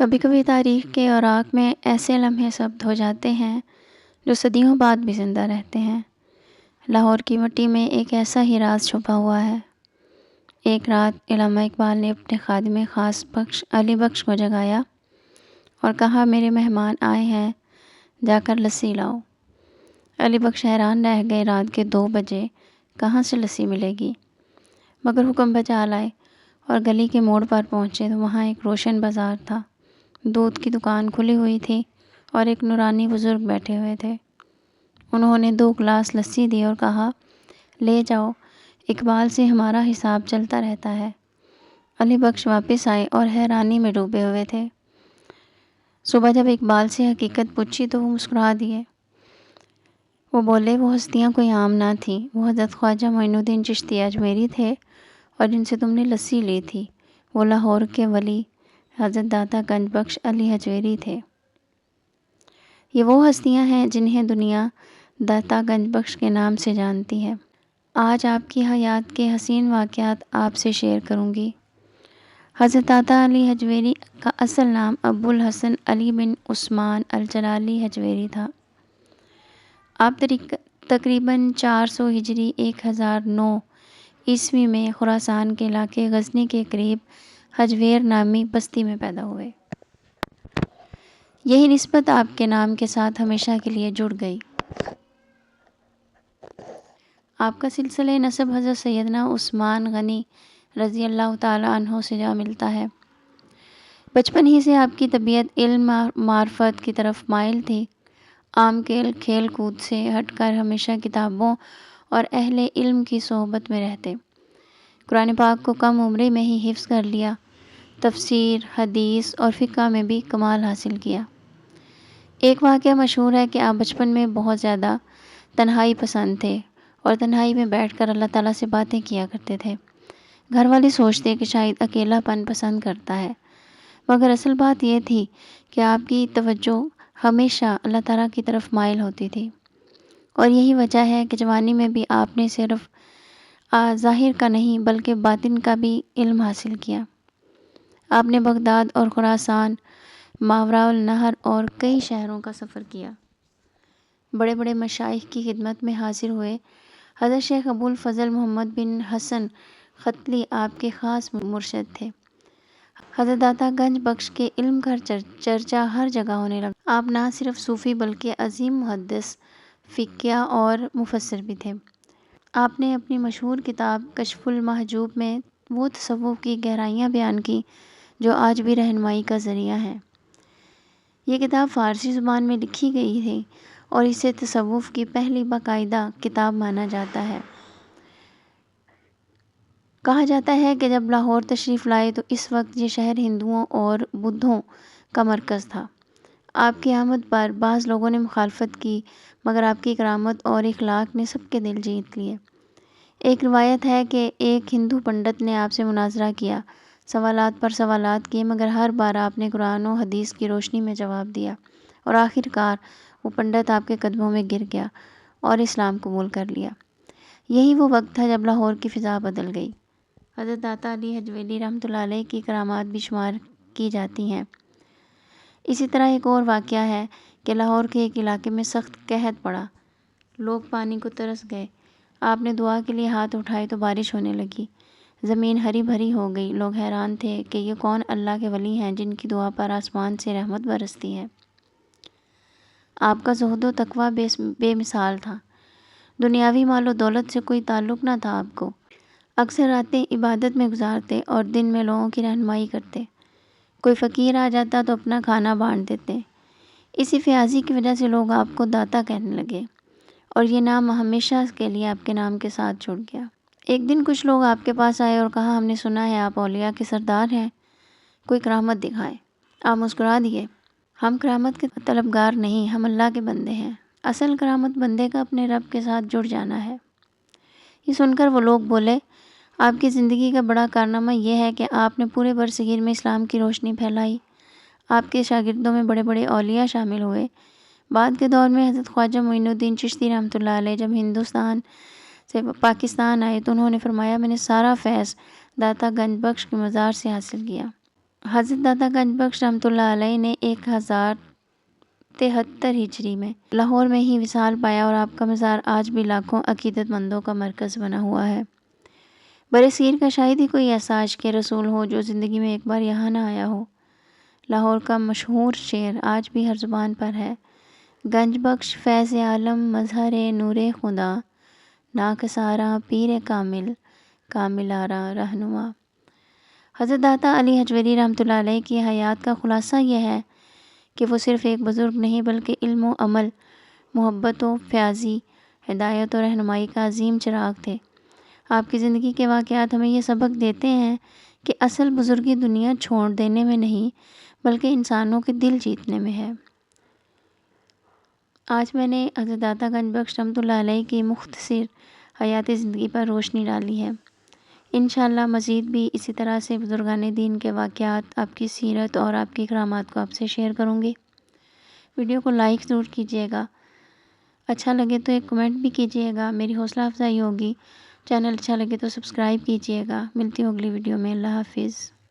کبھی کبھی تاریخ کے اوراق میں ایسے لمحے ثبت ہو جاتے ہیں جو صدیوں بعد بھی زندہ رہتے ہیں۔ لاہور کی مٹی میں ایک ایسا ہی راز چھپا ہوا ہے۔ ایک رات علامہ اقبال نے اپنے خادم خاص علی بخش کو جگایا اور کہا، میرے مہمان آئے ہیں، جا کر لسی لاؤ۔ علی بخش حیران رہ گئے، رات کے 2 بجے کہاں سے لسی ملے گی؟ مگر حکم بجا لائے اور گلی کے موڑ پر پہنچے تو وہاں ایک روشن بازار تھا۔ دودھ کی دکان کھلی ہوئی تھی اور ایک نورانی بزرگ بیٹھے ہوئے تھے۔ انہوں نے 2 گلاس لسی دی اور کہا، لے جاؤ، اقبال سے ہمارا حساب چلتا رہتا ہے۔ علی بخش واپس آئے اور حیرانی میں ڈوبے ہوئے تھے۔ صبح جب اقبال سے حقیقت پوچھی تو وہ مسکرا دیے۔ وہ بولے، وہ ہستیاں کوئی عام نہ تھیں، وہ حضرت خواجہ معین الدین چشتی اجمیری تھے اور جن سے تم نے لسی لی تھی وہ لاہور کے ولی حضرت داتا گنج بخش علی حجویری تھے۔ یہ وہ ہستیاں ہیں جنہیں دنیا داتا گنج بخش کے نام سے جانتی ہے۔ آج آپ کی حیات کے حسین واقعات آپ سے شیئر کروں گی۔ حضرت داتا علی حجویری کا اصل نام ابو الحسن علی بن عثمان الجلالی حجویری تھا۔ آپ تقریباً 400 ہجری 1009 عیسوی میں خراسان کے علاقے غزنی کے قریب حجویر نامی بستی میں پیدا ہوئے۔ یہی نسبت آپ کے نام کے ساتھ ہمیشہ کے لیے جڑ گئی۔ آپ کا سلسلہ نسب حضرت سیدنا عثمان غنی رضی اللہ تعالیٰ عنہ سے جا ملتا ہے۔ بچپن ہی سے آپ کی طبیعت علم معرفت کی طرف مائل تھی۔ عام کھیل کود سے ہٹ کر ہمیشہ کتابوں اور اہل علم کی صحبت میں رہتے۔ قرآن پاک کو کم عمری میں ہی حفظ کر لیا۔ تفسیر، حدیث اور فقہ میں بھی کمال حاصل کیا۔ ایک واقعہ مشہور ہے کہ آپ بچپن میں بہت زیادہ تنہائی پسند تھے اور تنہائی میں بیٹھ کر اللہ تعالیٰ سے باتیں کیا کرتے تھے۔ گھر والے سوچتے کہ شاید اکیلا پن پسند کرتا ہے، مگر اصل بات یہ تھی کہ آپ کی توجہ ہمیشہ اللہ تعالیٰ کی طرف مائل ہوتی تھی، اور یہی وجہ ہے کہ جوانی میں بھی آپ نے صرف ظاہر کا نہیں بلکہ باطن کا بھی علم حاصل کیا۔ آپ نے بغداد اور خراسان، ماوراء النہر اور کئی شہروں کا سفر کیا۔ بڑے بڑے مشائخ کی خدمت میں حاضر ہوئے۔ حضرت شیخ ابو الفضل محمد بن حسن ختلی آپ کے خاص مرشد تھے۔ حضرت داتا گنج بخش کے علم کا چرچا ہر جگہ ہونے لگا۔ آپ نہ صرف صوفی بلکہ عظیم محدث، فقیہ اور مفسر بھی تھے۔ آپ نے اپنی مشہور کتاب کشف المحجوب میں وہ تصوف کی گہرائیاں بیان کی جو آج بھی رہنمائی کا ذریعہ ہیں۔ یہ کتاب فارسی زبان میں لکھی گئی تھی اور اسے تصوف کی پہلی باقاعدہ کتاب مانا جاتا ہے۔ کہا جاتا ہے کہ جب لاہور تشریف لائے تو اس وقت یہ شہر ہندوؤں اور بدھوں کا مرکز تھا۔ آپ کی آمد پر بعض لوگوں نے مخالفت کی، مگر آپ کی کرامت اور اخلاق نے سب کے دل جیت لیے۔ ایک روایت ہے کہ ایک ہندو پنڈت نے آپ سے مناظرہ کیا، سوالات پر سوالات کیے، مگر ہر بار آپ نے قرآن و حدیث کی روشنی میں جواب دیا، اور آخر کار وہ پنڈت آپ کے قدموں میں گر گیا اور اسلام قبول کر لیا۔ یہی وہ وقت تھا جب لاہور کی فضا بدل گئی۔ حضرت داتا علی حجویری رحمۃ اللہ علیہ کی کرامات بھی شمار کی جاتی ہیں۔ اسی طرح ایک اور واقعہ ہے کہ لاہور کے ایک علاقے میں سخت قحط پڑا، لوگ پانی کو ترس گئے۔ آپ نے دعا کے لیے ہاتھ اٹھائے تو بارش ہونے لگی، زمین ہری بھری ہو گئی۔ لوگ حیران تھے کہ یہ کون اللہ کے ولی ہیں جن کی دعا پر آسمان سے رحمت برستی ہے۔ آپ کا زہد و تقویٰ بے مثال تھا۔ دنیاوی مال و دولت سے کوئی تعلق نہ تھا آپ کو۔ اکثر راتیں عبادت میں گزارتے اور دن میں لوگوں کی رہنمائی کرتے۔ کوئی فقیر آ جاتا تو اپنا کھانا بانٹ دیتے۔ اسی فیاضی کی وجہ سے لوگ آپ کو داتا کہنے لگے اور یہ نام ہمیشہ کے لیے آپ کے نام کے ساتھ جڑ گیا۔ ایک دن کچھ لوگ آپ کے پاس آئے اور کہا، ہم نے سنا ہے آپ اولیاء کے سردار ہیں، کوئی کرامت دکھائیں۔ آپ مسکرا دیے، ہم کرامت کے طلبگار نہیں، ہم اللہ کے بندے ہیں۔ اصل کرامت بندے کا اپنے رب کے ساتھ جڑ جانا ہے۔ یہ سن کر وہ لوگ بولے، آپ کی زندگی کا بڑا کارنامہ یہ ہے کہ آپ نے پورے برصغیر میں اسلام کی روشنی پھیلائی۔ آپ کے شاگردوں میں بڑے بڑے اولیاء شامل ہوئے۔ بعد کے دور میں حضرت خواجہ معین الدین چشتی رحمۃ اللہ علیہ جب ہندوستان سے پاکستان آئے تو انہوں نے فرمایا، میں نے سارا فیض داتا گنج بخش کے مزار سے حاصل کیا۔ حضرت داتا گنج بخش رحمۃ اللہ علیہ نے 1073 ہجری میں لاہور میں ہی وصال پایا اور آپ کا مزار آج بھی لاکھوں عقیدت مندوں کا مرکز بنا ہوا ہے۔ برصغیر کا شاید ہی کوئی ایسا عاشق رسول ہو جو زندگی میں ایک بار یہاں نہ آیا ہو۔ لاہور کا مشہور شعر آج بھی ہر زبان پر ہے: گنج بخش فیض عالم مظہر نور خدا، ناکسارا پیر کامل کامل آرا رہنما۔ حضرت داتا علی حجویری رحمۃ اللہ علیہ کی حیات کا خلاصہ یہ ہے کہ وہ صرف ایک بزرگ نہیں بلکہ علم و عمل، محبت و فیاضی، ہدایت و رہنمائی کا عظیم چراغ تھے۔ آپ کی زندگی کے واقعات ہمیں یہ سبق دیتے ہیں کہ اصل بزرگی دنیا چھوڑ دینے میں نہیں بلکہ انسانوں کے دل جیتنے میں ہے۔ آج میں نے حضرت داتا گنج بخش رحمۃ اللہ علیہ کی مختصر حیاتی زندگی پر روشنی ڈالی ہے۔ انشاءاللہ مزید بھی اسی طرح سے بزرگان دین کے واقعات، آپ کی سیرت اور آپ کی کرامات کو آپ سے شیئر کروں گی۔ ویڈیو کو لائک ضرور کیجیے گا، اچھا لگے تو ایک کمنٹ بھی کیجیے گا، میری حوصلہ افزائی ہوگی۔ چینل اچھا لگے تو سبسکرائب کیجیے گا۔ ملتی ہوں اگلی ویڈیو میں۔ اللہ حافظ۔